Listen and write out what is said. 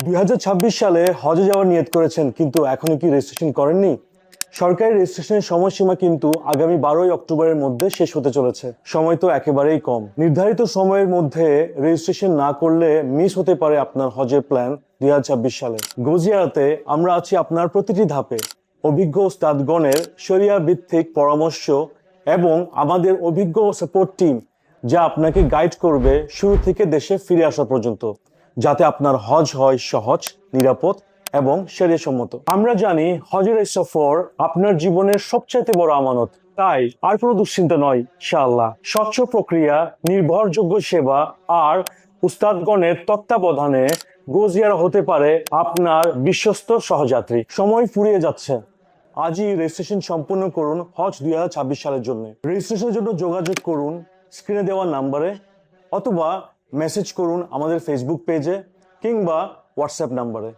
2026 সালে হজে যাওয়ার নিয়ত করেছেন কিন্তু এখনো কি রেজিস্ট্রেশন করেননি? সরকারি রেজিস্ট্রেশনের সময়সীমা কিন্তু আগামী 12ই অক্টোবরের মধ্যে শেষ হতে চলেছে। সময় তো একেবারেই কম। নির্ধারিত সময়ের মধ্যে রেজিস্ট্রেশন না করলে মিস হতে পারে আপনার হজের প্ল্যান 2026 সালে। গজিয়ারাতে আমরা আছি আপনার প্রতিটি ধাপে। অভিজ্ঞ ওস্তাদগণের শরিয়া ভিত্তিক পরামর্শ এবং আমাদের অভিজ্ঞ সাপোর্ট টিম যা আপনাকে গাইড করবে শুরু থেকে দেশে ফিরে আসা পর্যন্ত, যাতে আপনার হজ হয় সহজ, নিরাপদ এবং শরীয়সম্মত। আমরা জানি হজের এই সফর আপনার জীবনের সবচাইতে বড় আমানত, তাই আর কোনো দুশ্চিন্তা নয়। ইনশাআল্লাহ স্বচ্ছ প্রক্রিয়া, নির্ভরযোগ্য সেবা আর উস্তাদগণের তত্ত্বাবধানে গজিয়ারা হতে পারে আপনার বিশ্বস্ত সহযাত্রী। সময় ফুরিয়ে যাচ্ছে, আজই রেজিস্ট্রেশন সম্পূর্ণ করুন হজ 2026 সালের জন্য। রেজিস্ট্রেশনের জন্য যোগাযোগ করুন স্ক্রিনে দেওয়া নাম্বারে, অথবা মেসেজ করুন আমাদের ফেসবুক পেজে কিংবা হোয়াটসঅ্যাপ নাম্বারে।